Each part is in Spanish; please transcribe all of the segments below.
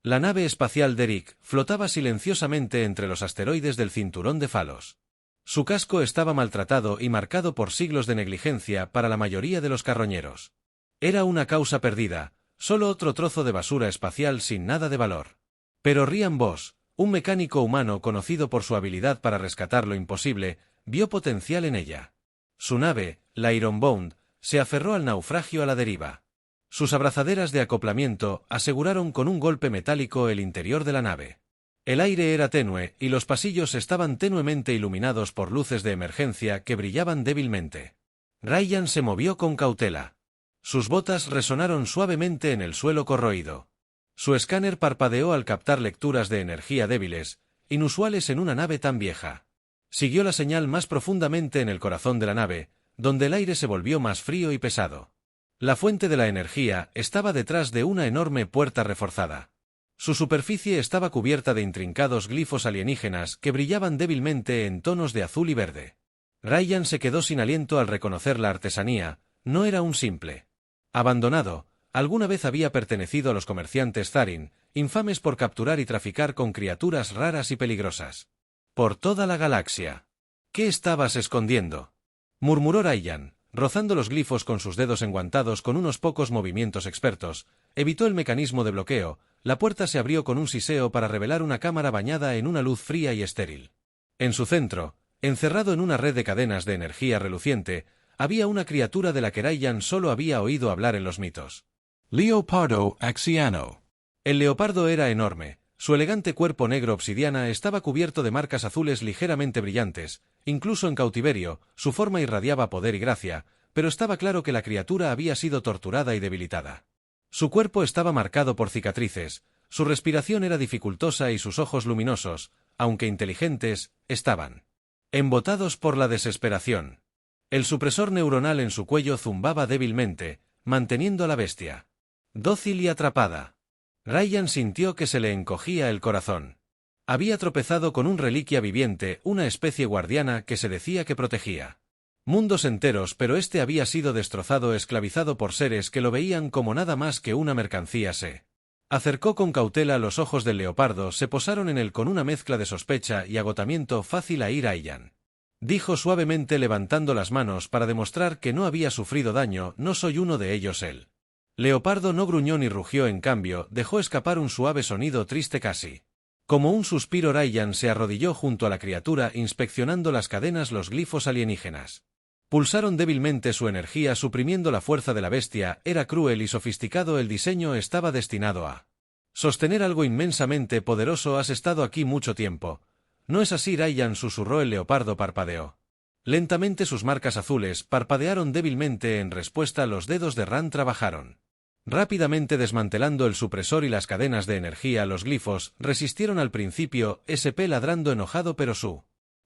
La nave espacial Derrick flotaba silenciosamente entre los asteroides del cinturón de Falos. Su casco estaba maltratado y marcado por siglos de negligencia para la mayoría de los carroñeros. Era una causa perdida, solo otro trozo de basura espacial sin nada de valor. Pero Ryan Voss, un mecánico humano conocido por su habilidad para rescatar lo imposible, vio potencial en ella. Su nave, la Ironbound, se aferró al naufragio a la deriva. Sus abrazaderas de acoplamiento aseguraron con un golpe metálico el interior de la nave. El aire era tenue y los pasillos estaban tenuemente iluminados por luces de emergencia que brillaban débilmente. Ryan se movió con cautela. Sus botas resonaron suavemente en el suelo corroído. Su escáner parpadeó al captar lecturas de energía débiles, inusuales en una nave tan vieja. Siguió la señal más profundamente en el corazón de la nave, donde el aire se volvió más frío y pesado. La fuente de la energía estaba detrás de una enorme puerta reforzada. Su superficie estaba cubierta de intrincados glifos alienígenas que brillaban débilmente en tonos de azul y verde. Ryan se quedó sin aliento al reconocer la artesanía. No era un simple abandonado. Alguna vez había pertenecido a los comerciantes Tharin, infames por capturar y traficar con criaturas raras y peligrosas. Por toda la galaxia. ¿Qué estabas escondiendo?, murmuró Ryan, rozando los glifos con sus dedos enguantados con unos pocos movimientos expertos. Evitó el mecanismo de bloqueo. La puerta se abrió con un siseo para revelar una cámara bañada en una luz fría y estéril. En su centro, encerrado en una red de cadenas de energía reluciente, había una criatura de la que Ryan solo había oído hablar en los mitos. Leopardo Axiano. El leopardo era enorme. Su elegante cuerpo negro obsidiana estaba cubierto de marcas azules ligeramente brillantes. Incluso en cautiverio, su forma irradiaba poder y gracia, pero estaba claro que la criatura había sido torturada y debilitada. Su cuerpo estaba marcado por cicatrices, su respiración era dificultosa y sus ojos luminosos, aunque inteligentes, estaban embotados por la desesperación. El supresor neuronal en su cuello zumbaba débilmente, manteniendo a la bestia dócil y atrapada. Ryan sintió que se le encogía el corazón. Había tropezado con un reliquia viviente, una especie guardiana que se decía que protegía mundos enteros, pero este había sido destrozado, esclavizado por seres que lo veían como nada más que una mercancía. Se acercó con cautela. Los ojos del leopardo se posaron en él con una mezcla de sospecha y agotamiento. Fácil a ir, Ryan, dijo suavemente levantando las manos para demostrar que no había sufrido daño. No soy uno de ellos. El leopardo no gruñó ni rugió, en cambio, dejó escapar un suave sonido triste, casi como un suspiro. Ryan se arrodilló junto a la criatura inspeccionando las cadenas. Los glifos alienígenas pulsaron débilmente su energía suprimiendo la fuerza de la bestia. Era cruel y sofisticado. El diseño estaba destinado a sostener algo inmensamente poderoso. Has estado aquí mucho tiempo, ¿no es así, Ryan?, susurró. El leopardo parpadeó. Lentamente sus marcas azules parpadearon débilmente en respuesta. Los dedos de Ran trabajaron rápidamente desmantelando el supresor y las cadenas de energía. Los glifos resistieron al principio, SP ladrando enojado, pero su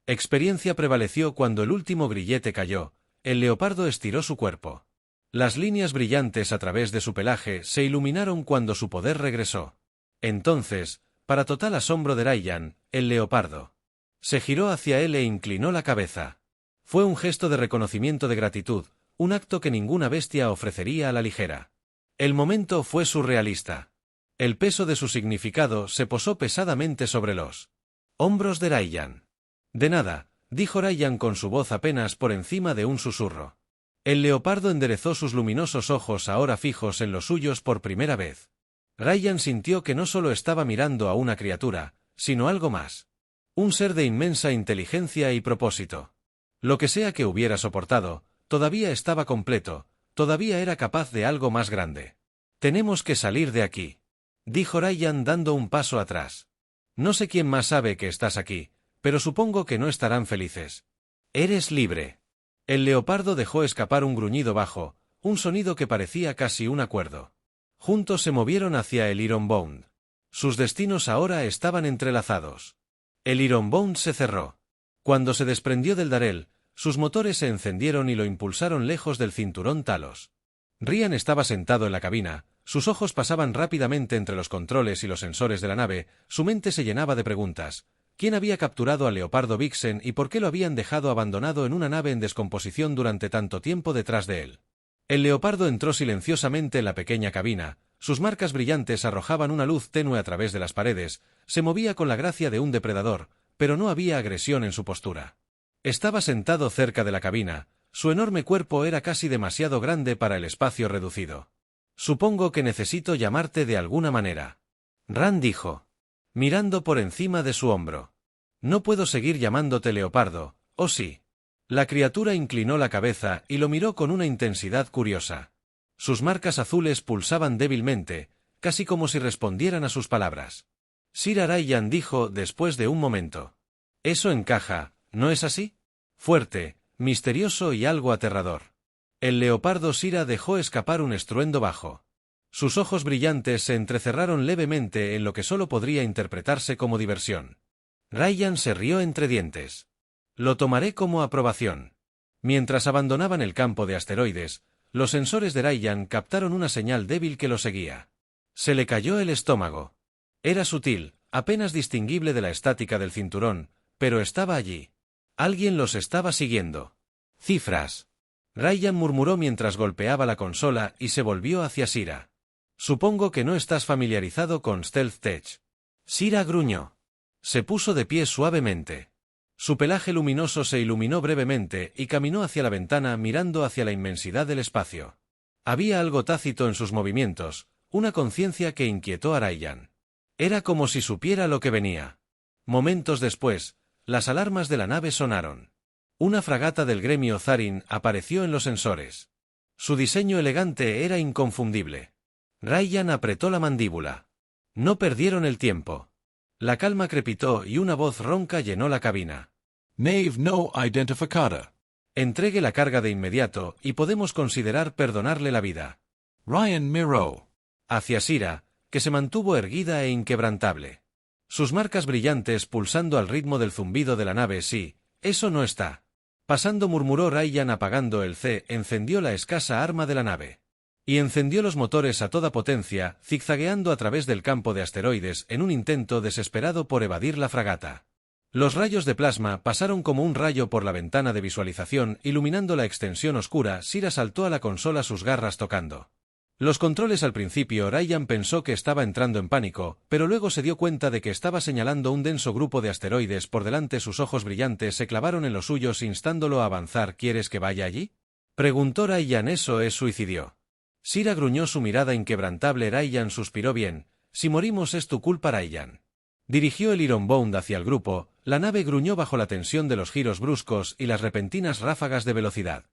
experiencia prevaleció cuando el último grillete cayó. El leopardo estiró su cuerpo. Las líneas brillantes a través de su pelaje se iluminaron cuando su poder regresó. Entonces, para total asombro de Ryan, el leopardo se giró hacia él e inclinó la cabeza. Fue un gesto de reconocimiento, de gratitud, un acto que ninguna bestia ofrecería a la ligera. El momento fue surrealista. El peso de su significado se posó pesadamente sobre los hombros de Ryan. De nada, dijo Ryan con su voz apenas por encima de un susurro. El leopardo enderezó sus luminosos ojos, ahora fijos en los suyos por primera vez. Ryan sintió que no solo estaba mirando a una criatura, sino algo más. Un ser de inmensa inteligencia y propósito. Lo que sea que hubiera soportado, todavía estaba completo, todavía era capaz de algo más grande. Tenemos que salir de aquí, dijo Ryan dando un paso atrás. No sé quién más sabe que estás aquí, pero supongo que no estarán felices. Eres libre. El leopardo dejó escapar un gruñido bajo, un sonido que parecía casi un acuerdo. Juntos se movieron hacia el Ironbound. Sus destinos ahora estaban entrelazados. El Ironbound se cerró. Cuando se desprendió del Darel, sus motores se encendieron y lo impulsaron lejos del cinturón Talos. Ryan estaba sentado en la cabina, sus ojos pasaban rápidamente entre los controles y los sensores de la nave, su mente se llenaba de preguntas. ¿Quién había capturado al leopardo Vixen y por qué lo habían dejado abandonado en una nave en descomposición durante tanto tiempo detrás de él? El leopardo entró silenciosamente en la pequeña cabina, sus marcas brillantes arrojaban una luz tenue a través de las paredes, se movía con la gracia de un depredador, pero no había agresión en su postura. Estaba sentado cerca de la cabina, su enorme cuerpo era casi demasiado grande para el espacio reducido. Supongo que necesito llamarte de alguna manera. Rand dijo, mirando por encima de su hombro. No puedo seguir llamándote Leopardo, ¿o sí? La criatura inclinó la cabeza y lo miró con una intensidad curiosa. Sus marcas azules pulsaban débilmente, casi como si respondieran a sus palabras. Sir Rayyan dijo después de un momento. Eso encaja, ¿no es así? Fuerte, misterioso y algo aterrador. El leopardo Sira dejó escapar un estruendo bajo. Sus ojos brillantes se entrecerraron levemente en lo que solo podría interpretarse como diversión. Rayyan se rió entre dientes. Lo tomaré como aprobación. Mientras abandonaban el campo de asteroides, los sensores de Rayyan captaron una señal débil que lo seguía. Se le cayó el estómago. Era sutil, apenas distinguible de la estática del cinturón, pero estaba allí. Alguien los estaba siguiendo. Cifras. Rayyan murmuró mientras golpeaba la consola y se volvió hacia Sira. Supongo que no estás familiarizado con Stealth Tech. Sira gruñó. Se puso de pie suavemente. Su pelaje luminoso se iluminó brevemente y caminó hacia la ventana mirando hacia la inmensidad del espacio. Había algo tácito en sus movimientos, una conciencia que inquietó a Rayyan. Era como si supiera lo que venía. Momentos después, las alarmas de la nave sonaron. Una fragata del gremio Zarin apareció en los sensores. Su diseño elegante era inconfundible. Rayyan apretó la mandíbula. No perdieron el tiempo. La calma crepitó y una voz ronca llenó la cabina. Nave no identificada. Entregue la carga de inmediato y podemos considerar perdonarle la vida. Ryan miró hacia Sira, que se mantuvo erguida e inquebrantable. Sus marcas brillantes pulsando al ritmo del zumbido de la nave. Sí, eso no está. Pasando murmuró Rayyan apagando el C, encendió la escasa arma de la nave. Y encendió los motores a toda potencia, zigzagueando a través del campo de asteroides en un intento desesperado por evadir la fragata. Los rayos de plasma pasaron como un rayo por la ventana de visualización, iluminando la extensión oscura. Sira saltó a la consola, sus garras tocando los controles. Al principio Rayyan pensó que estaba entrando en pánico, pero luego se dio cuenta de que estaba señalando un denso grupo de asteroides por delante. Sus ojos brillantes se clavaron en los suyos instándolo a avanzar. ¿Quieres que vaya allí?, preguntó Rayyan. Eso es suicidio. Sira gruñó, su mirada inquebrantable. Rayyan suspiró. Bien, si morimos es tu culpa. Rayyan dirigió el Ironbound hacia el grupo. La nave gruñó bajo la tensión de los giros bruscos y las repentinas ráfagas de velocidad.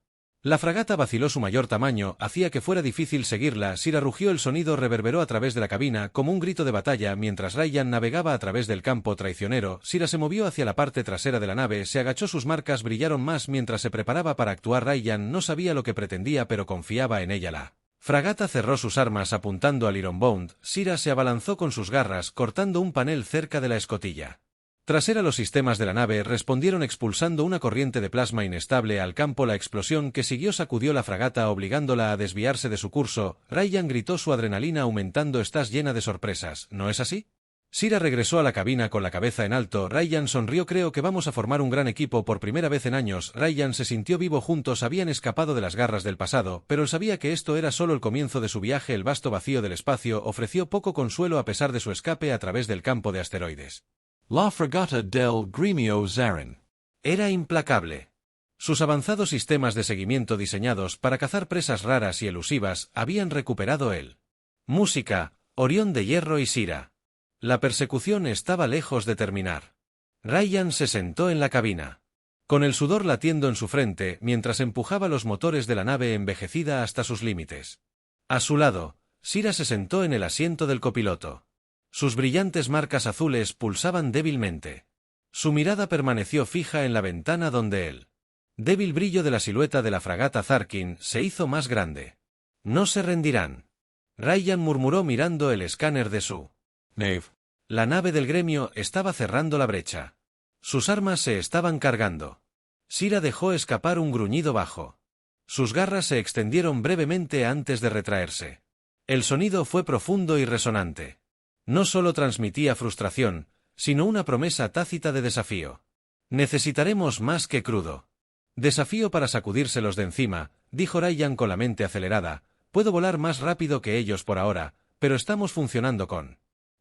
La fragata vaciló, su mayor tamaño hacía que fuera difícil seguirla. Sira rugió, el sonido reverberó a través de la cabina como un grito de batalla mientras Rayyan navegaba a través del campo traicionero. Sira se movió hacia la parte trasera de la nave, se agachó, sus marcas brillaron más mientras se preparaba para actuar. Rayyan no sabía lo que pretendía, pero confiaba en ella. La fragata cerró sus armas apuntando al Ironbound. Sira se abalanzó con sus garras, cortando un panel cerca de la escotilla trasera. Los sistemas de la nave respondieron expulsando una corriente de plasma inestable al campo. La explosión que siguió sacudió la fragata obligándola a desviarse de su curso. Rayyan gritó, su adrenalina aumentando. Estás llena de sorpresas, ¿no es así? Sira regresó a la cabina con la cabeza en alto. Rayyan sonrió. Creo que vamos a formar un gran equipo por primera vez en años. Rayyan se sintió vivo. Juntos habían escapado de las garras del pasado, pero él sabía que esto era solo el comienzo de su viaje. El vasto vacío del espacio ofreció poco consuelo a pesar de su escape a través del campo de asteroides. La fragata del gremio Zarin era implacable. Sus avanzados sistemas de seguimiento diseñados para cazar presas raras y elusivas habían recuperado el música, Orión de hierro y Sira. La persecución estaba lejos de terminar. Rayyan se sentó en la cabina, con el sudor latiendo en su frente mientras empujaba los motores de la nave envejecida hasta sus límites. A su lado, Sira se sentó en el asiento del copiloto. Sus brillantes marcas azules pulsaban débilmente. Su mirada permaneció fija en la ventana donde el débil brillo de la silueta de la fragata Zarkin se hizo más grande. No se rendirán. Rayyan murmuró mirando el escáner de su nave. La nave del gremio estaba cerrando la brecha. Sus armas se estaban cargando. Sira dejó escapar un gruñido bajo. Sus garras se extendieron brevemente antes de retraerse. El sonido fue profundo y resonante. No solo transmitía frustración, sino una promesa tácita de desafío. Necesitaremos más que crudo. Desafío para sacudírselos de encima, dijo Rayyan con la mente acelerada. Puedo volar más rápido que ellos por ahora, pero estamos funcionando con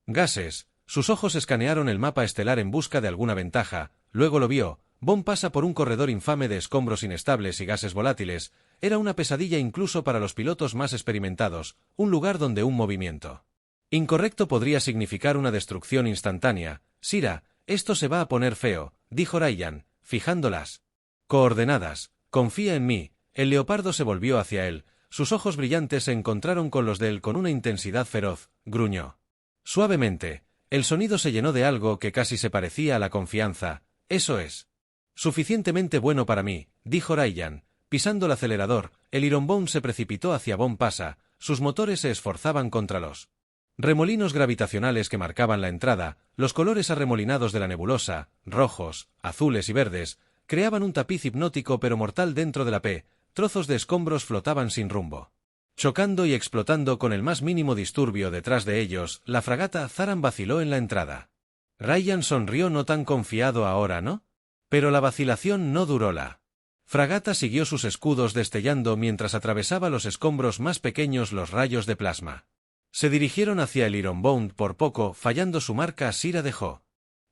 gases. Sus ojos escanearon el mapa estelar en busca de alguna ventaja, luego lo vio. Bond pasa por un corredor infame de escombros inestables y gases volátiles. Era una pesadilla incluso para los pilotos más experimentados, un lugar donde un movimiento incorrecto podría significar una destrucción instantánea. Sira, esto se va a poner feo, dijo Ryan, fijando las coordenadas. Confía en mí. El leopardo se volvió hacia él. Sus ojos brillantes se encontraron con los de él con una intensidad feroz. Gruñó suavemente. El sonido se llenó de algo que casi se parecía a la confianza. Eso es suficientemente bueno para mí, dijo Ryan. Pisando el acelerador, el Iron Bone se precipitó hacia Bon Pasa. Sus motores se esforzaban contra los remolinos gravitacionales que marcaban la entrada. Los colores arremolinados de la nebulosa, rojos, azules y verdes, creaban un tapiz hipnótico pero mortal dentro de la P. Trozos de escombros flotaban sin rumbo, chocando y explotando con el más mínimo disturbio detrás de ellos. La fragata Zaran vaciló en la entrada. Ryan sonrió, no tan confiado ahora, ¿no? Pero la vacilación no duró. La fragata siguió sus escudos destellando mientras atravesaba los escombros más pequeños los rayos de plasma. Se dirigieron hacia el Iron Bone por poco, fallando su marca. Sira dejó.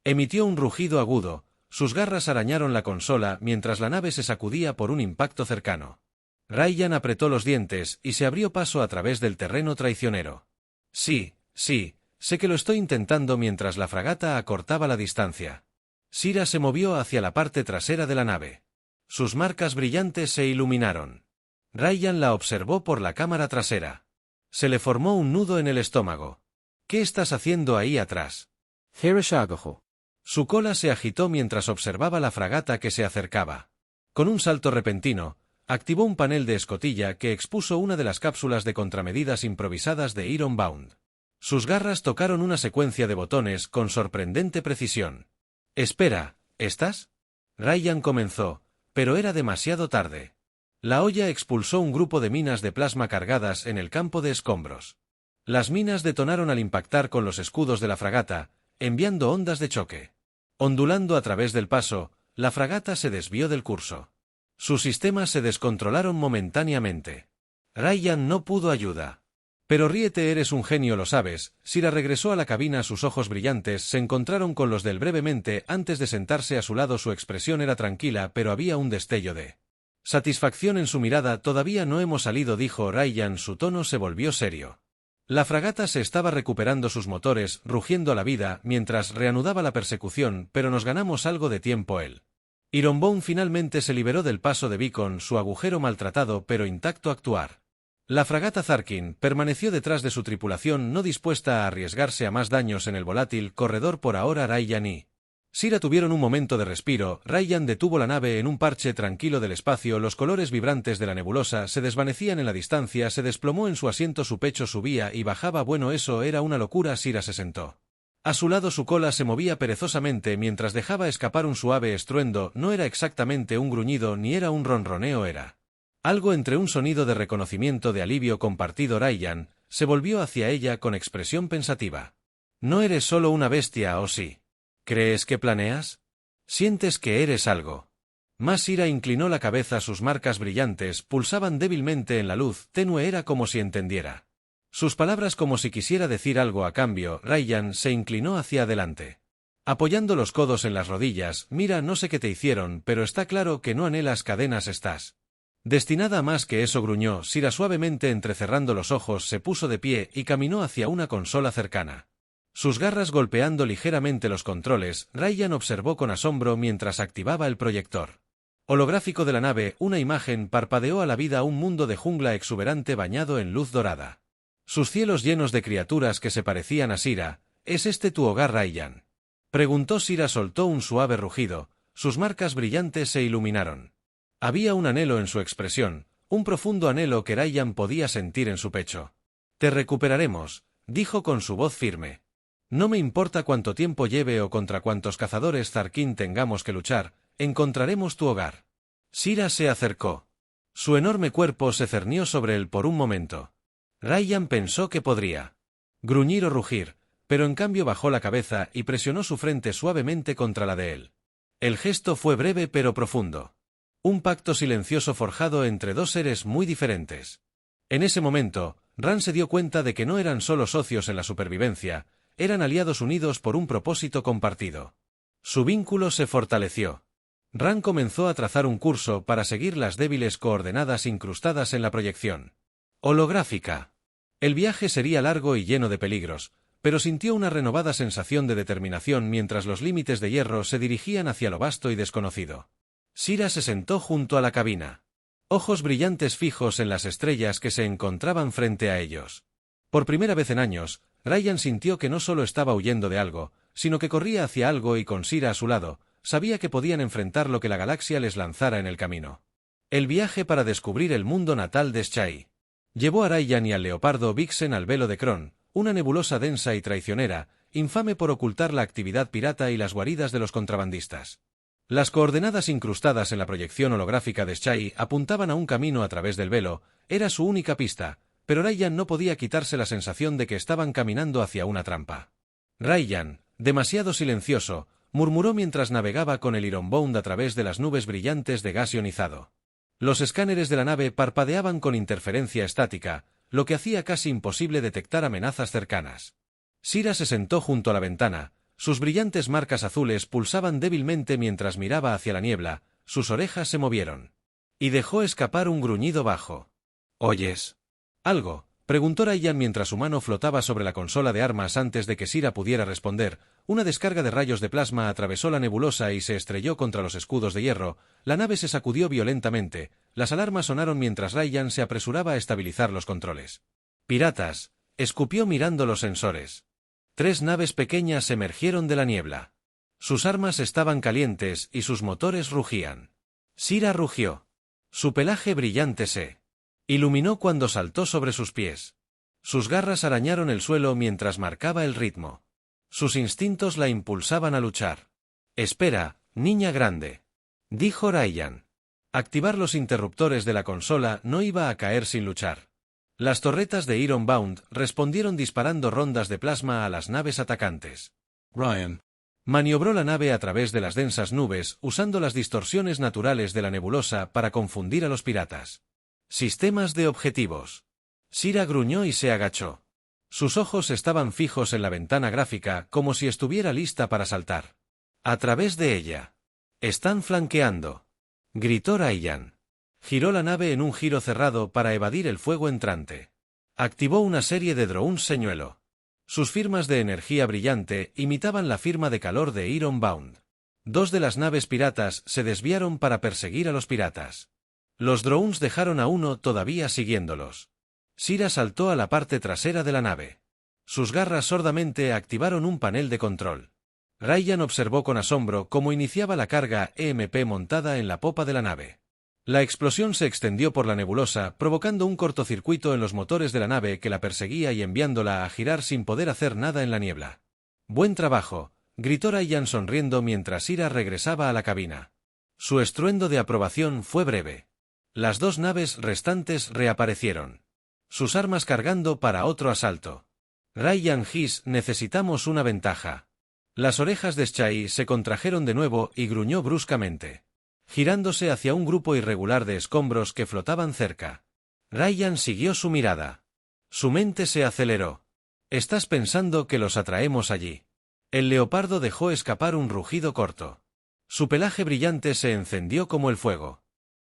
Emitió un rugido agudo. Sus garras arañaron la consola mientras la nave se sacudía por un impacto cercano. Ryan apretó los dientes y se abrió paso a través del terreno traicionero. Sí, sé que lo estoy intentando mientras la fragata acortaba la distancia. Sira se movió hacia la parte trasera de la nave. Sus marcas brillantes se iluminaron. Ryan la observó por la cámara trasera. Se le formó un nudo en el estómago. ¿Qué estás haciendo ahí atrás? Su cola se agitó mientras observaba la fragata que se acercaba. Con un salto repentino, activó un panel de escotilla que expuso una de las cápsulas de contramedidas improvisadas de Ironbound. Sus garras tocaron una secuencia de botones con sorprendente precisión. «Espera, ¿estás?» Ryan comenzó, pero era demasiado tarde. La olla expulsó un grupo de minas de plasma cargadas en el campo de escombros. Las minas detonaron al impactar con los escudos de la fragata, enviando ondas de choque. Ondulando a través del paso, la fragata se desvió del curso. Sus sistemas se descontrolaron momentáneamente. Ryan no pudo ayuda. «Pero ríete, eres un genio, lo sabes». Sira regresó a la cabina, sus ojos brillantes se encontraron con los de él brevemente antes de sentarse a su lado. Su expresión era tranquila, pero había un destello de satisfacción en su mirada. «Todavía no hemos salido», dijo Ryan, su tono se volvió serio. La fragata se estaba recuperando sus motores, rugiendo a la vida, mientras reanudaba la persecución, pero nos ganamos algo de tiempo. El Ironbound finalmente se liberó del paso de Beacon, su agujero maltratado pero intacto actuar. La fragata Zarkin permaneció detrás de su tripulación, no dispuesta a arriesgarse a más daños en el volátil corredor. Por ahora Ryan y Sira tuvieron un momento de respiro. Ryan detuvo la nave en un parche tranquilo del espacio. Los colores vibrantes de la nebulosa se desvanecían en la distancia. Se desplomó en su asiento, su pecho subía y bajaba. Bueno, eso era una locura. Sira se sentó. A su lado su cola se movía perezosamente mientras dejaba escapar un suave estruendo. No era exactamente un gruñido ni era un ronroneo, era algo entre un sonido de reconocimiento, de alivio compartido. Ryan se volvió hacia ella con expresión pensativa. «No eres solo una bestia, ¿o sí? ¿Crees que planeas? ¿Sientes que eres algo más?» Sira inclinó la cabeza, sus marcas brillantes pulsaban débilmente en la luz tenue. Era como si entendiera sus palabras, como si quisiera decir algo a cambio. Ryan se inclinó hacia adelante, apoyando los codos en las rodillas. «Mira, no sé qué te hicieron, pero está claro que no anhelas cadenas. Estás destinada a más que eso», gruñó Sira suavemente. Entrecerrando los ojos se puso de pie y caminó hacia una consola cercana. Sus garras golpeando ligeramente los controles. Ryan observó con asombro mientras activaba el proyector holográfico de la nave. Una imagen parpadeó a la vida, un mundo de jungla exuberante bañado en luz dorada. Sus cielos llenos de criaturas que se parecían a Sira. «¿Es este tu hogar, Ryan?», preguntó Sira. Soltó un suave rugido. Sus marcas brillantes se iluminaron. Había un anhelo en su expresión, un profundo anhelo que Ryan podía sentir en su pecho. «Te recuperaremos», dijo con su voz firme. «No me importa cuánto tiempo lleve o contra cuántos cazadores Zarkin tengamos que luchar, encontraremos tu hogar». Sira se acercó. Su enorme cuerpo se cernió sobre él por un momento. Ryan pensó que podría gruñir o rugir, pero en cambio bajó la cabeza y presionó su frente suavemente contra la de él. El gesto fue breve pero profundo. Un pacto silencioso forjado entre dos seres muy diferentes. En ese momento, Ran se dio cuenta de que no eran solo socios en la supervivencia, eran aliados unidos por un propósito compartido. Su vínculo se fortaleció. Ran comenzó a trazar un curso para seguir las débiles coordenadas incrustadas en la proyección holográfica. El viaje sería largo y lleno de peligros, pero sintió una renovada sensación de determinación mientras los límites de hierro se dirigían hacia lo vasto y desconocido. Sira se sentó junto a la cabina. Ojos brillantes fijos en las estrellas que se encontraban frente a ellos. Por primera vez en años, Ryan sintió que no solo estaba huyendo de algo, sino que corría hacia algo y con Sira a su lado, sabía que podían enfrentar lo que la galaxia les lanzara en el camino. El viaje para descubrir el mundo natal de Shai. Llevó a Ryan y al leopardo Vixen al velo de Kron, una nebulosa densa y traicionera, infame por ocultar la actividad pirata y las guaridas de los contrabandistas. Las coordenadas incrustadas en la proyección holográfica de Shai apuntaban a un camino a través del velo, era su única pista, pero Ryan no podía quitarse la sensación de que estaban caminando hacia una trampa. Ryan, demasiado silencioso, murmuró mientras navegaba con el Ironbound a través de las nubes brillantes de gas ionizado. Los escáneres de la nave parpadeaban con interferencia estática, lo que hacía casi imposible detectar amenazas cercanas. Sira se sentó junto a la ventana, sus brillantes marcas azules pulsaban débilmente mientras miraba hacia la niebla, sus orejas se movieron. Y dejó escapar un gruñido bajo. «¿Oyes algo?», preguntó Ryan mientras su mano flotaba sobre la consola de armas antes de que Sira pudiera responder. Una descarga de rayos de plasma atravesó la nebulosa y se estrelló contra los escudos de hierro, la nave se sacudió violentamente, las alarmas sonaron mientras Ryan se apresuraba a estabilizar los controles. «Piratas», escupió mirando los sensores. 3 naves pequeñas emergieron de la niebla. Sus armas estaban calientes y sus motores rugían. Sira rugió. Su pelaje brillante se iluminó cuando saltó sobre sus pies. Sus garras arañaron el suelo mientras marcaba el ritmo. Sus instintos la impulsaban a luchar. «Espera, niña grande», dijo Ryan. Activar los interruptores de la consola no iba a caer sin luchar. Las torretas de Ironbound respondieron disparando rondas de plasma a las naves atacantes. Ryan maniobró la nave a través de las densas nubes usando las distorsiones naturales de la nebulosa para confundir a los piratas. Sistemas de objetivos. Sira gruñó y se agachó. Sus ojos estaban fijos en la ventana gráfica como si estuviera lista para saltar. A través de ella. «Están flanqueando», gritó Ryan. Giró la nave en un giro cerrado para evadir el fuego entrante. Activó una serie de drones señuelo. Sus firmas de energía brillante imitaban la firma de calor de Ironbound. 2 de las naves piratas se desviaron para perseguir a los piratas. Los drones dejaron a uno todavía siguiéndolos. Sira saltó a la parte trasera de la nave. Sus garras sordamente activaron un panel de control. Ryan observó con asombro cómo iniciaba la carga EMP montada en la popa de la nave. La explosión se extendió por la nebulosa, provocando un cortocircuito en los motores de la nave que la perseguía y enviándola a girar sin poder hacer nada en la niebla. «Buen trabajo», gritó Ryan sonriendo mientras Sira regresaba a la cabina. Su estruendo de aprobación fue breve. Las 2 naves restantes reaparecieron. Sus armas cargando para otro asalto. «Ryan Hiss, necesitamos una ventaja». Las orejas de Shai se contrajeron de nuevo y gruñó bruscamente, girándose hacia un grupo irregular de escombros que flotaban cerca. Ryan siguió su mirada. Su mente se aceleró. «Estás pensando que los atraemos allí». El leopardo dejó escapar un rugido corto. Su pelaje brillante se encendió como el fuego.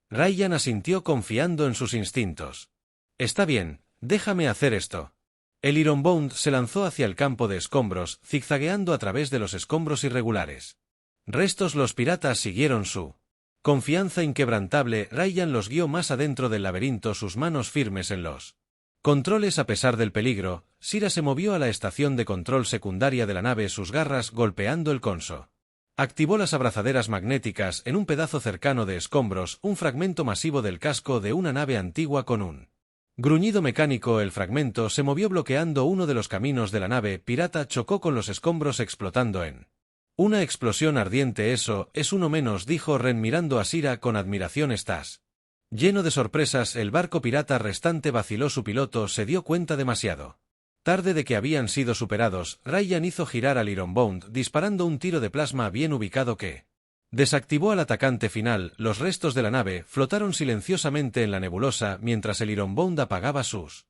Ryan asintió confiando en sus instintos. «Está bien, déjame hacer esto». El Ironbound se lanzó hacia el campo de escombros, zigzagueando a través de los escombros irregulares. Los piratas siguieron su confianza inquebrantable. Ryan los guió más adentro del laberinto, sus manos firmes en los controles a pesar del peligro. Sira se movió a la estación de control secundaria de la nave, sus garras golpeando el conso. Activó las abrazaderas magnéticas en un pedazo cercano de escombros, un fragmento masivo del casco de una nave antigua con un gruñido mecánico. El fragmento se movió bloqueando uno de los caminos de la nave pirata, chocó con los escombros explotando en una explosión ardiente. «Eso es uno menos», dijo Ren mirando a Sira con admiración. «Estás lleno de sorpresas». El barco pirata restante vaciló, su piloto se dio cuenta demasiado tarde de que habían sido superados. Ryan hizo girar al Ironbound disparando un tiro de plasma bien ubicado que desactivó al atacante final. Los restos de la nave flotaron silenciosamente en la nebulosa mientras el Ironbound apagaba sus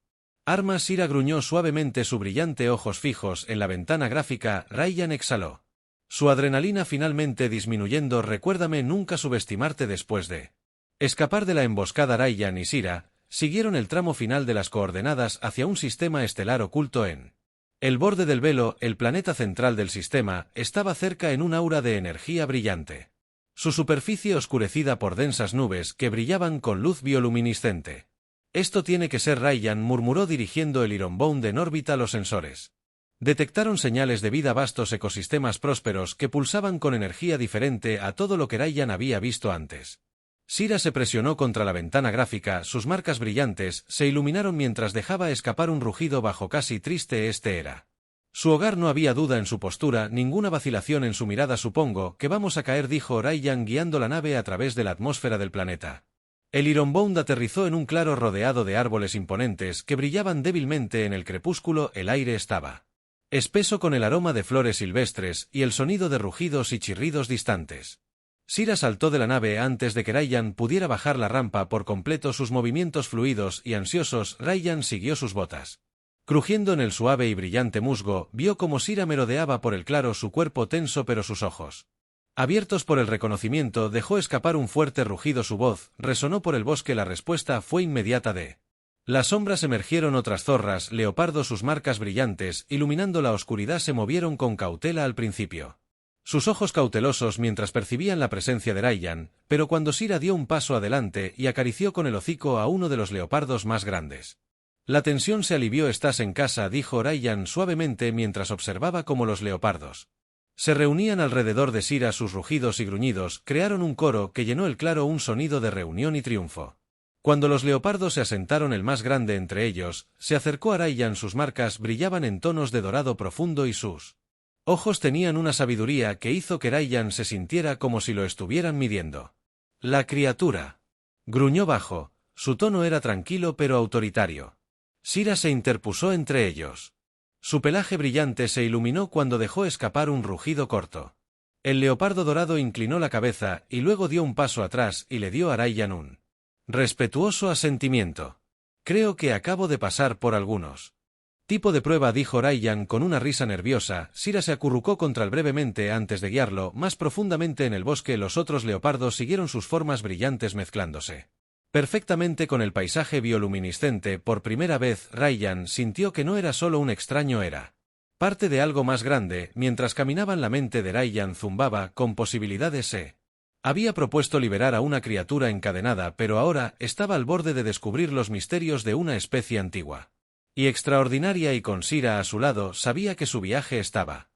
Armas. Sira gruñó suavemente su brillante ojos fijos en la ventana gráfica. Ryan exhaló. Su adrenalina finalmente disminuyendo. Recuérdame nunca subestimarte. Después de escapar de la emboscada, Ryan y Sira siguieron el tramo final de las coordenadas hacia un sistema estelar oculto en el borde del velo. El planeta central del sistema estaba cerca en un aura de energía brillante. Su superficie oscurecida por densas nubes que brillaban con luz bioluminiscente. Esto tiene que ser, Ryan murmuró dirigiendo el Ironbound en órbita. Los sensores detectaron señales de vida, vastos ecosistemas prósperos que pulsaban con energía diferente a todo lo que Ryan había visto antes. Sira se presionó contra la ventana gráfica. Sus marcas brillantes se iluminaron mientras dejaba escapar un rugido bajo. Casi triste. Este era su hogar. No había duda en su postura, ninguna vacilación en su mirada. Supongo que vamos a caer, dijo Ryan guiando la nave a través de la atmósfera del planeta. El Ironbound aterrizó en un claro rodeado de árboles imponentes que brillaban débilmente en el crepúsculo. El aire estaba espeso con el aroma de flores silvestres y el sonido de rugidos y chirridos distantes. Sira saltó de la nave antes de que Ryan pudiera bajar la rampa por completo. Sus movimientos fluidos y ansiosos. Ryan siguió sus botas crujiendo en el suave y brillante musgo. Vio cómo Sira merodeaba por el claro, su cuerpo tenso pero sus ojos abiertos por el reconocimiento. Dejó escapar un fuerte rugido. Su voz resonó por el bosque. La respuesta fue inmediata. De las sombras emergieron otras zorras leopardo. Sus marcas brillantes, iluminando la oscuridad, se movieron con cautela al principio. Sus ojos cautelosos mientras percibían la presencia de Ryan, pero cuando Sira dio un paso adelante y acarició con el hocico a uno de los leopardos más grandes. La tensión se alivió. Estás en casa, dijo Ryan suavemente mientras observaba cómo los leopardos se reunían alrededor de Sira. Sus rugidos y gruñidos crearon un coro que llenó el claro, un sonido de reunión y triunfo. Cuando los leopardos se asentaron, el más grande entre ellos se acercó a Ryan. Sus marcas brillaban en tonos de dorado profundo y sus ojos tenían una sabiduría que hizo que Ryan se sintiera como si lo estuvieran midiendo. La criatura gruñó bajo. Su tono era tranquilo pero autoritario. Sira se interpuso entre ellos. Su pelaje brillante se iluminó cuando dejó escapar un rugido corto. El leopardo dorado inclinó la cabeza y luego dio un paso atrás y le dio a Ryan un respetuoso asentimiento. Creo que acabo de pasar por algunos tipo de prueba, dijo Ryan con una risa nerviosa. Sira se acurrucó contra él brevemente antes de guiarlo más profundamente en el bosque. Los otros leopardos siguieron sus formas brillantes mezclándose perfectamente con el paisaje bioluminiscente. Por primera vez, Ryan sintió que no era solo un extraño, era parte de algo más grande. Mientras caminaban, la mente de Ryan zumbaba con posibilidades. Se había propuesto liberar a una criatura encadenada, pero ahora estaba al borde de descubrir los misterios de una especie antigua y extraordinaria, y con Sira a su lado sabía que su viaje estaba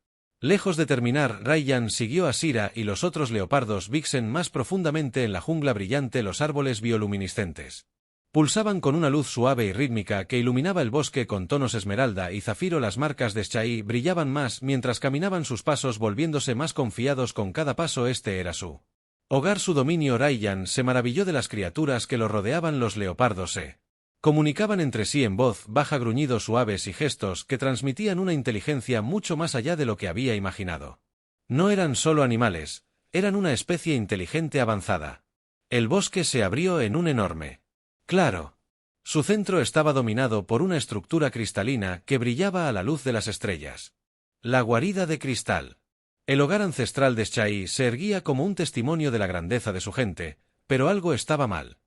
lejos de terminar. Ryan siguió a Sira y los otros leopardos vixen más profundamente en la jungla brillante. Los árboles bioluminiscentes pulsaban con una luz suave y rítmica que iluminaba el bosque con tonos esmeralda y zafiro. Las marcas de Shai brillaban más mientras caminaban, sus pasos volviéndose más confiados con cada paso. Este era su hogar, su dominio. Ryan se maravilló de las criaturas que lo rodeaban. Los leopardos se comunicaban entre sí en voz baja, gruñidos suaves y gestos que transmitían una inteligencia mucho más allá de lo que había imaginado. No eran solo animales, eran una especie inteligente avanzada. El bosque se abrió en un enorme claro. Su centro estaba dominado por una estructura cristalina que brillaba a la luz de las estrellas. La guarida de cristal. El hogar ancestral de Shai se erguía como un testimonio de la grandeza de su gente, pero algo estaba mal.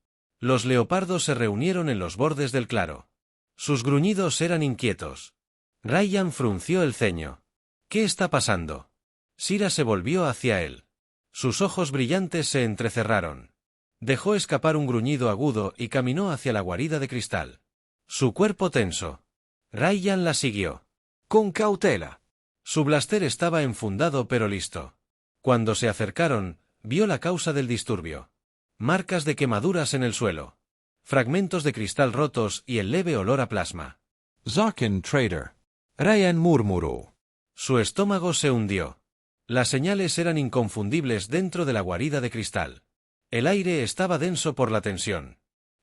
Los leopardos se reunieron en los bordes del claro. Sus gruñidos eran inquietos. Ryan frunció el ceño. ¿Qué está pasando? Sira se volvió hacia él. Sus ojos brillantes se entrecerraron. Dejó escapar un gruñido agudo y caminó hacia la guarida de cristal. Su cuerpo tenso. Ryan la siguió con cautela. Su blaster estaba enfundado pero listo. Cuando se acercaron, vio la causa del disturbio. Marcas de quemaduras en el suelo, fragmentos de cristal rotos y el leve olor a plasma. Zarkin Trader. Ryan murmuró. Su estómago se hundió. Las señales eran inconfundibles dentro de la guarida de cristal. El aire estaba denso por la tensión.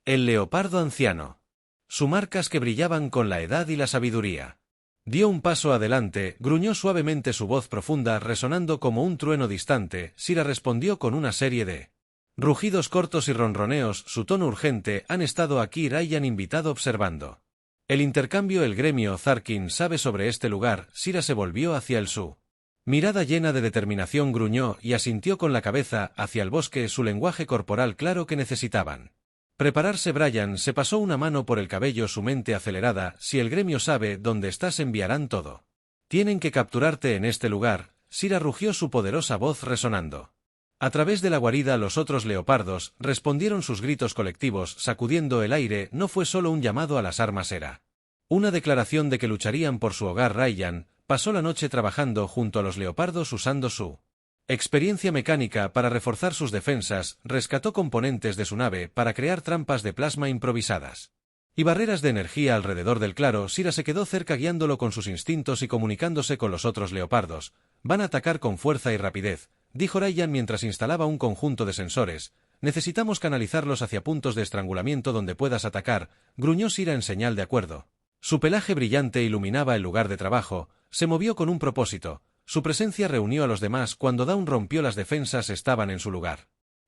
El leopardo anciano. Sus marcas que brillaban con la edad y la sabiduría. Dio un paso adelante, gruñó suavemente, su voz profunda resonando como un trueno distante. Sira respondió con una serie de rugidos cortos y ronroneos, su tono urgente. Han estado aquí. Ryan invitado observando. El intercambio. El gremio Zarkin sabe sobre este lugar. Sira se volvió hacia el su. Mirada llena de determinación gruñó y asintió con la cabeza hacia el bosque, su lenguaje corporal claro que necesitaban. Prepararse. Brian se pasó una mano por el cabello, su mente acelerada. Si el gremio sabe dónde estás, enviarán todo. Tienen que capturarte en este lugar. Sira rugió, su poderosa voz resonando. A través de la guarida los otros leopardos respondieron sus gritos colectivos, sacudiendo el aire. No fue solo un llamado a las armas, era una declaración de que lucharían por su hogar. Ryan pasó la noche trabajando junto a los leopardos usando su experiencia mecánica para reforzar sus defensas, rescató componentes de su nave para crear trampas de plasma improvisadas y barreras de energía alrededor del claro. Sira se quedó cerca guiándolo con sus instintos y comunicándose con los otros leopardos. Van a atacar con fuerza y rapidez, dijo Ryan mientras instalaba un conjunto de sensores. Necesitamos canalizarlos hacia puntos de estrangulamiento donde puedas atacar, gruñó Sira en señal de acuerdo. Su pelaje brillante iluminaba el lugar de trabajo, se movió con un propósito. Su presencia reunió a los demás. Cuando Dawn rompió las defensas, estaban en su lugar.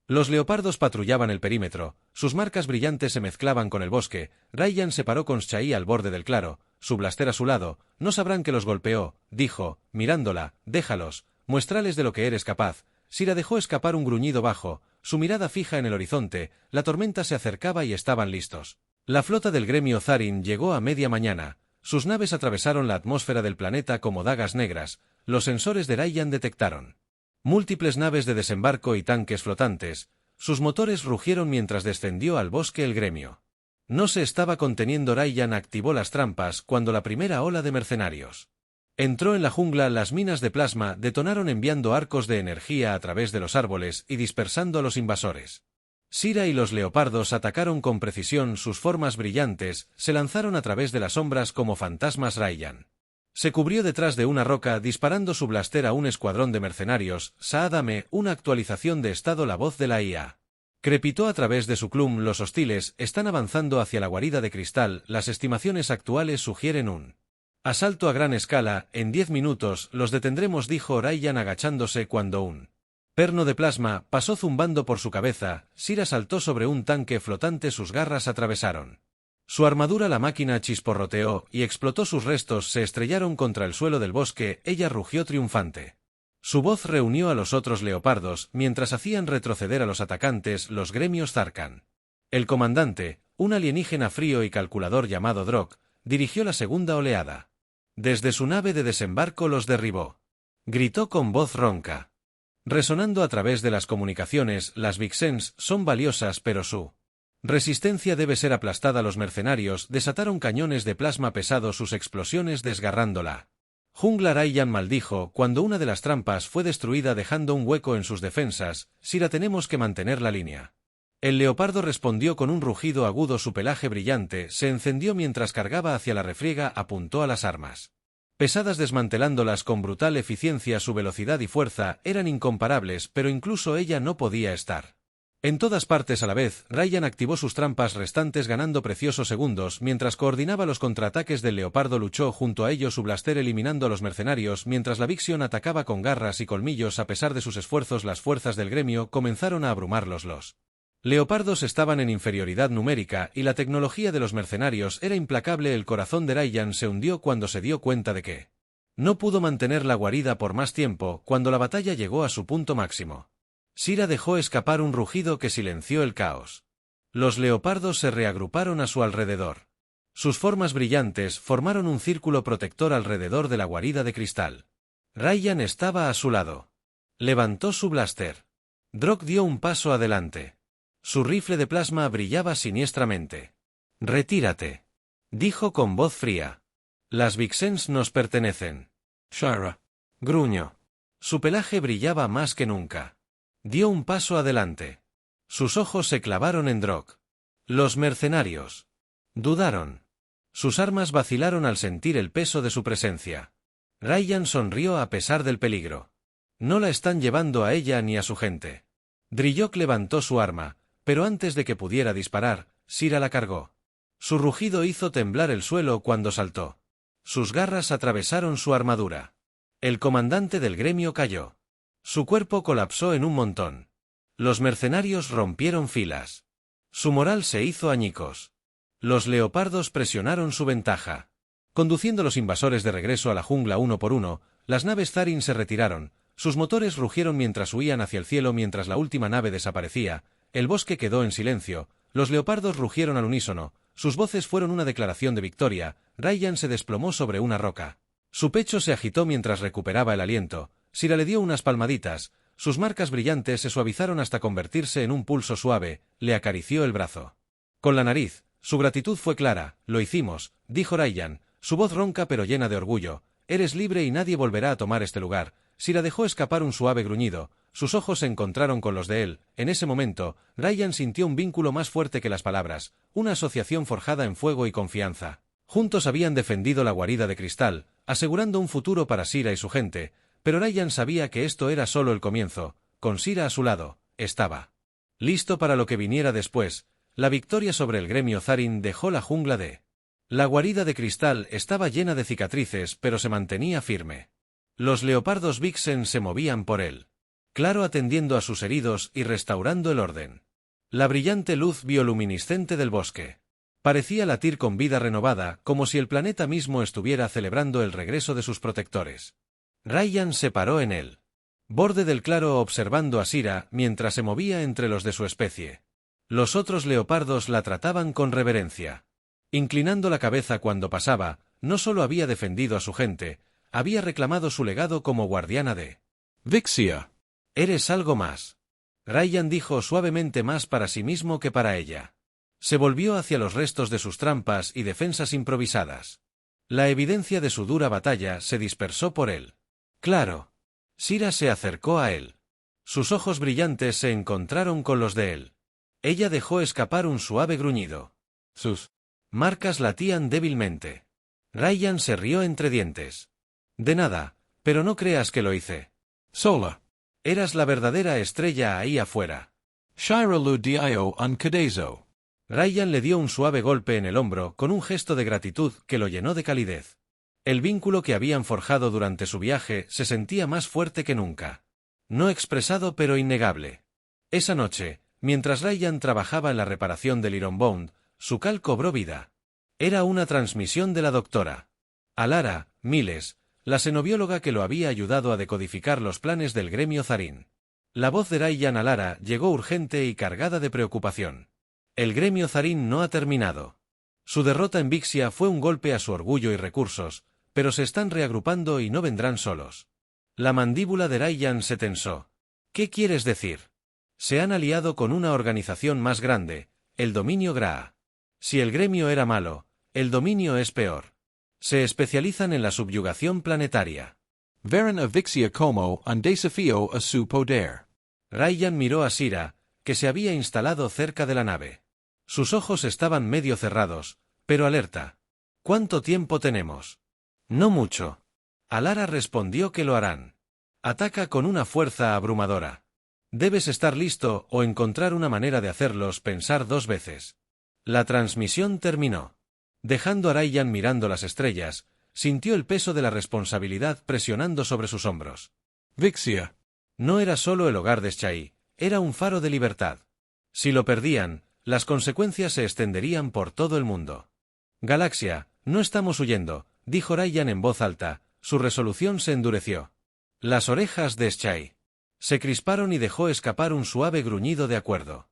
Los leopardos patrullaban el perímetro, sus marcas brillantes se mezclaban con el bosque. Ryan se paró con Shai al borde del claro, su blaster a su lado. No sabrán que los golpeó, dijo, mirándola. Déjalos, muéstrales de lo que eres capaz. Sira dejó escapar un gruñido bajo, su mirada fija en el horizonte. La tormenta se acercaba y estaban listos. La flota del gremio Zarin llegó a media mañana. Sus naves atravesaron la atmósfera del planeta como dagas negras. Los sensores de Ryan detectaron múltiples naves de desembarco y tanques flotantes. Sus motores rugieron mientras descendió al bosque el gremio. No se estaba conteniendo. Ryan activó las trampas cuando la primera ola de mercenarios entró en la jungla. Las minas de plasma detonaron enviando arcos de energía a través de los árboles y dispersando a los invasores. Sira y los leopardos atacaron con precisión. Sus formas brillantes se lanzaron a través de las sombras como fantasmas. Ryan se cubrió detrás de una roca disparando su blaster a un escuadrón de mercenarios. Saadame, una actualización de estado. La voz de la IA crepitó a través de su clum. Los hostiles están avanzando hacia la guarida de cristal. Las estimaciones actuales sugieren un asalto a gran escala. En 10 minutos los detendremos, dijo Ryan agachándose cuando un perno de plasma pasó zumbando por su cabeza. Sira saltó sobre un tanque flotante, sus garras atravesaron su armadura. La máquina chisporroteó y explotó, sus restos se estrellaron contra el suelo del bosque. Ella rugió triunfante. Su voz reunió a los otros leopardos mientras hacían retroceder a los atacantes, los gremios Zarkan. El comandante, un alienígena frío y calculador llamado Drok, dirigió la segunda oleada. Desde su nave de desembarco los derribó. Gritó con voz ronca, resonando a través de las comunicaciones. Las Vixens son valiosas, pero su resistencia debe ser aplastada. Los mercenarios desataron cañones de plasma pesado, sus explosiones desgarrando la jungla. Ryan maldijo cuando una de las trampas fue destruida dejando un hueco en sus defensas. Sira, tenemos que mantener la línea. El leopardo respondió con un rugido agudo, su pelaje brillante se encendió mientras cargaba hacia la refriega. Apuntó a las armas pesadas desmantelándolas con brutal eficiencia. Su velocidad y fuerza eran incomparables, pero incluso ella no podía estar en todas partes a la vez. Ryan activó sus trampas restantes ganando preciosos segundos. Mientras coordinaba los contraataques del leopardo, luchó junto a ellos, su blaster eliminando a los mercenarios mientras la Vixion atacaba con garras y colmillos. A pesar de sus esfuerzos, las fuerzas del gremio comenzaron a abrumarlos. Los leopardos estaban en inferioridad numérica y la tecnología de los mercenarios era implacable. El corazón de Ryan se hundió cuando se dio cuenta de que no pudo mantener la guarida por más tiempo. Cuando la batalla llegó a su punto máximo, Sira dejó escapar un rugido que silenció el caos. Los leopardos se reagruparon a su alrededor. Sus formas brillantes formaron un círculo protector alrededor de la guarida de cristal. Ryan estaba a su lado. Levantó su blaster. Drok dio un paso adelante. Su rifle de plasma brillaba siniestramente. «Retírate», dijo con voz fría. «Las Vixens nos pertenecen». Shara. Gruñó. Su pelaje brillaba más que nunca. Dio un paso adelante. Sus ojos se clavaron en Drok. Los mercenarios dudaron. Sus armas vacilaron al sentir el peso de su presencia. Ryan sonrió a pesar del peligro. No la están llevando a ella ni a su gente. Drillok levantó su arma, pero antes de que pudiera disparar, Sira la cargó. Su rugido hizo temblar el suelo cuando saltó. Sus garras atravesaron su armadura. El comandante del gremio cayó. Su cuerpo colapsó en un montón. Los mercenarios rompieron filas. Su moral se hizo añicos. Los leopardos presionaron su ventaja. Conduciendo los invasores de regreso a la jungla uno por uno, las naves Tharin se retiraron, sus motores rugieron mientras huían hacia el cielo mientras la última nave desaparecía, el bosque quedó en silencio, los leopardos rugieron al unísono, sus voces fueron una declaración de victoria, Rayyan se desplomó sobre una roca. Su pecho se agitó mientras recuperaba el aliento, Sira le dio unas palmaditas, sus marcas brillantes se suavizaron hasta convertirse en un pulso suave, le acarició el brazo. Con la nariz, su gratitud fue clara, lo hicimos, dijo Rayyan, su voz ronca pero llena de orgullo, eres libre y nadie volverá a tomar este lugar. Sira dejó escapar un suave gruñido, sus ojos se encontraron con los de él, en ese momento, Rayyan sintió un vínculo más fuerte que las palabras, una asociación forjada en fuego y confianza. Juntos habían defendido la guarida de cristal, asegurando un futuro para Sira y su gente, pero Rayyan sabía que esto era solo el comienzo, con Sira a su lado, estaba listo para lo que viniera después. La victoria sobre el gremio Tharin dejó la jungla de la guarida de cristal estaba llena de cicatrices pero se mantenía firme. Los leopardos Vixen se movían por él, claro atendiendo a sus heridos y restaurando el orden. La brillante luz bioluminiscente del bosque parecía latir con vida renovada, como si el planeta mismo estuviera celebrando el regreso de sus protectores. Rayyan se paró en el borde del claro observando a Sira mientras se movía entre los de su especie. Los otros leopardos la trataban con reverencia. Inclinando la cabeza cuando pasaba, no solo había defendido a su gente, había reclamado su legado como guardiana de Vixia. Eres algo más. Rayyan dijo suavemente más para sí mismo que para ella. Se volvió hacia los restos de sus trampas y defensas improvisadas. La evidencia de su dura batalla se dispersó por él. Claro. Sira se acercó a él. Sus ojos brillantes se encontraron con los de él. Ella dejó escapar un suave gruñido. Sus marcas latían débilmente. Rayyan se rió entre dientes. De nada, pero no creas que lo hice. Sola. Eras la verdadera estrella ahí afuera. Shira lu dio un cadezo. Rayyan le dio un suave golpe en el hombro con un gesto de gratitud que lo llenó de calidez. El vínculo que habían forjado durante su viaje se sentía más fuerte que nunca. No expresado pero innegable. Esa noche, mientras Rayyan trabajaba en la reparación del Ironbound, su cal cobró vida. Era una transmisión de la doctora Alara Miles, la xenobióloga que lo había ayudado a decodificar los planes del gremio Tharin. La voz de Rayyan a Lara llegó urgente y cargada de preocupación. El gremio Tharin no ha terminado. Su derrota en Vixia fue un golpe a su orgullo y recursos, pero se están reagrupando y no vendrán solos. La mandíbula de Rayyan se tensó. ¿Qué quieres decir? Se han aliado con una organización más grande, el dominio Graa. Si el gremio era malo, el dominio es peor. Se especializan en la subyugación planetaria. Veren a Vixia como un desafío a su poder. Rayyan miró a Sira, que se había instalado cerca de la nave. Sus ojos estaban medio cerrados, pero alerta. ¿Cuánto tiempo tenemos? No mucho. Alara respondió que lo harán. Ataca con una fuerza abrumadora. Debes estar listo o encontrar una manera de hacerlos pensar dos veces. La transmisión terminó. Dejando a Rayyan mirando las estrellas, sintió el peso de la responsabilidad presionando sobre sus hombros. Vixia. No era solo el hogar de Shai, era un faro de libertad. Si lo perdían, las consecuencias se extenderían por todo el mundo. Galaxia, no estamos huyendo, dijo Rayyan en voz alta, su resolución se endureció. Las orejas de Shai se crisparon y dejó escapar un suave gruñido de acuerdo.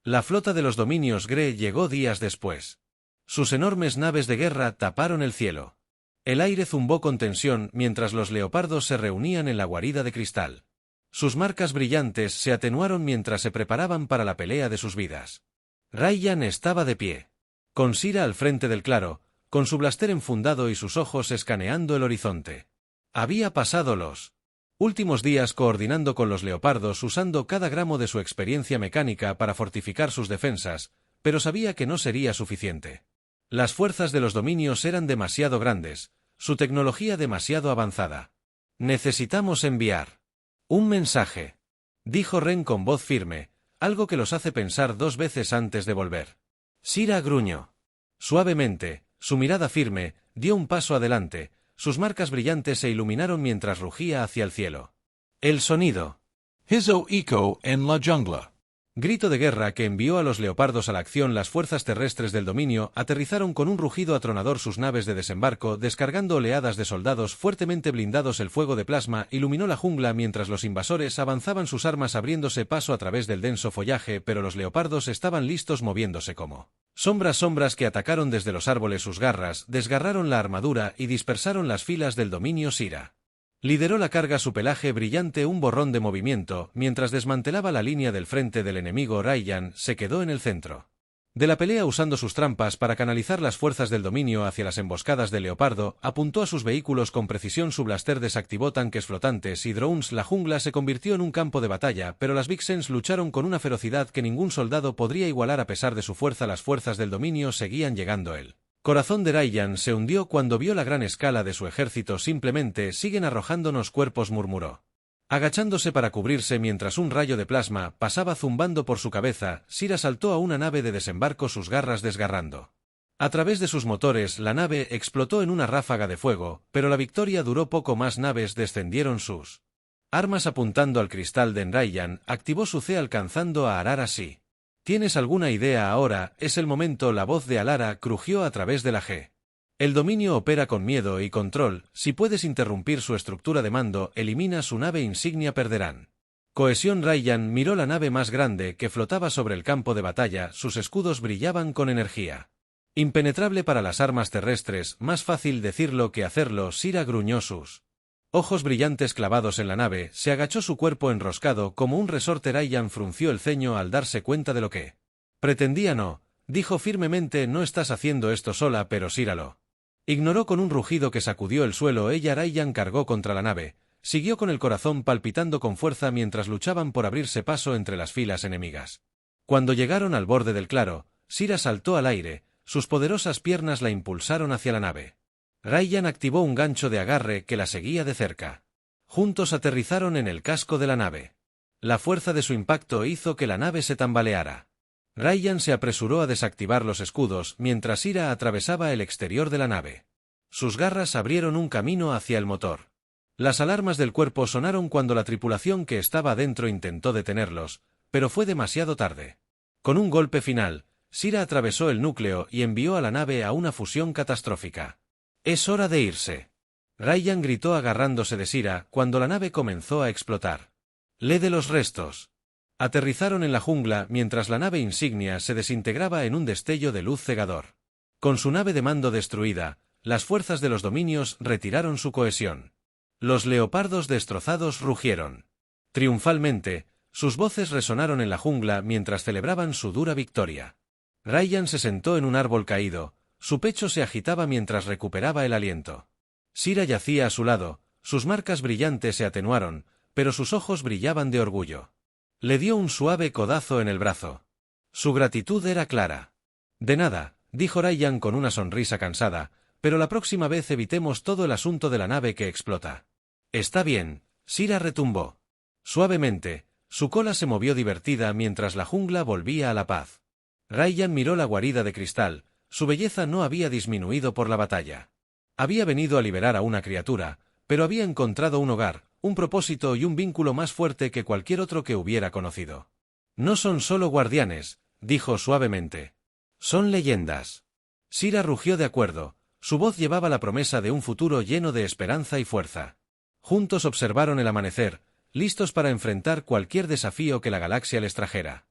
La flota de los dominios Gre llegó días después. Sus enormes naves de guerra taparon el cielo. El aire zumbó con tensión mientras los leopardos se reunían en la guarida de cristal. Sus marcas brillantes se atenuaron mientras se preparaban para la pelea de sus vidas. Rayyan estaba de pie, con Sira al frente del claro, con su blaster enfundado y sus ojos escaneando el horizonte. Había pasado los últimos días coordinando con los leopardos usando cada gramo de su experiencia mecánica para fortificar sus defensas, pero sabía que no sería suficiente. Las fuerzas de los dominios eran demasiado grandes, su tecnología demasiado avanzada. Necesitamos enviar un mensaje, dijo Ren con voz firme, algo que los hace pensar dos veces antes de volver. Sira gruñó. Suavemente, su mirada firme, dio un paso adelante, sus marcas brillantes se iluminaron mientras rugía hacia el cielo. El sonido Hizo eco en la jungla. Grito de guerra que envió a los leopardos a la acción. Las fuerzas terrestres del dominio aterrizaron con un rugido atronador sus naves de desembarco, descargando oleadas de soldados fuertemente blindados. El fuego de plasma iluminó la jungla mientras los invasores avanzaban, sus armas abriéndose paso a través del denso follaje, pero los leopardos estaban listos, moviéndose como sombras que atacaron desde los árboles. Sus garras desgarraron la armadura y dispersaron las filas del dominio. Sira lideró la carga, su pelaje brillante un borrón de movimiento, mientras desmantelaba la línea del frente del enemigo. Rayyan se quedó en el centro de la pelea usando sus trampas para canalizar las fuerzas del dominio hacia las emboscadas de leopardo. Apuntó a sus vehículos con precisión, su blaster desactivó tanques flotantes y drones. La jungla se convirtió en un campo de batalla, pero las Vixens lucharon con una ferocidad que ningún soldado podría igualar. A pesar de su fuerza, las fuerzas del dominio seguían llegando. El corazón de Rayyan se hundió cuando vio la gran escala de su ejército. Simplemente siguen arrojándonos cuerpos, murmuró, agachándose para cubrirse mientras un rayo de plasma pasaba zumbando por su cabeza. Sira saltó a una nave de desembarco, sus garras desgarrando a través de sus motores. La nave explotó en una ráfaga de fuego, pero la victoria duró poco. Más naves descendieron sus armas apuntando al cristal de Rayyan. Activó su C alcanzando a Alara. Sí. ¿Tienes alguna idea ahora? Es el momento. La voz de Alara crujió a través de la G. El dominio opera con miedo y control. Si puedes interrumpir su estructura de mando, elimina su nave insignia, perderán cohesión. Rayyan miró la nave más grande que flotaba sobre el campo de batalla. Sus escudos brillaban con energía impenetrable para las armas terrestres. Más fácil decirlo que hacerlo. Sira gruñó, sus ojos brillantes clavados en la nave. Se agachó, su cuerpo enroscado como un resorte. Rayyan frunció el ceño al darse cuenta de lo que pretendía. No, dijo firmemente, no estás haciendo esto sola. Pero Sira lo ignoró con un rugido que sacudió el suelo. Rayyan cargó contra la nave. Siguió con el corazón palpitando con fuerza mientras luchaban por abrirse paso entre las filas enemigas. Cuando llegaron al borde del claro, Sira saltó al aire. Sus poderosas piernas la impulsaron hacia la nave. Rayyan activó un gancho de agarre que la seguía de cerca. Juntos aterrizaron en el casco de la nave. La fuerza de su impacto hizo que la nave se tambaleara. Rayyan se apresuró a desactivar los escudos mientras Sira atravesaba el exterior de la nave. Sus garras abrieron un camino hacia el motor. Las alarmas del cuerpo sonaron cuando la tripulación que estaba dentro intentó detenerlos, pero fue demasiado tarde. Con un golpe final, Sira atravesó el núcleo y envió a la nave a una fusión catastrófica. «Es hora de irse», Rayyan gritó agarrándose de Sira cuando la nave comenzó a explotar. «Lee de los restos». Aterrizaron en la jungla mientras la nave insignia se desintegraba en un destello de luz cegador. Con su nave de mando destruida, las fuerzas de los dominios retiraron su cohesión. Los leopardos destrozados rugieron triunfalmente, sus voces resonaron en la jungla mientras celebraban su dura victoria. Rayyan se sentó en un árbol caído, su pecho se agitaba mientras recuperaba el aliento. Sira yacía a su lado, sus marcas brillantes se atenuaron, pero sus ojos brillaban de orgullo. Le dio un suave codazo en el brazo. Su gratitud era clara. «De nada», dijo Rayyan con una sonrisa cansada, «pero la próxima vez evitemos todo el asunto de la nave que explota». «Está bien», Sira retumbó. Suavemente, su cola se movió divertida mientras la jungla volvía a la paz. Rayyan miró la guarida de cristal, su belleza no había disminuido por la batalla. Había venido a liberar a una criatura, pero había encontrado un hogar, un propósito y un vínculo más fuerte que cualquier otro que hubiera conocido. «No son solo guardianes», dijo suavemente. «Son leyendas». Sira rugió de acuerdo, su voz llevaba la promesa de un futuro lleno de esperanza y fuerza. Juntos observaron el amanecer, listos para enfrentar cualquier desafío que la galaxia les trajera.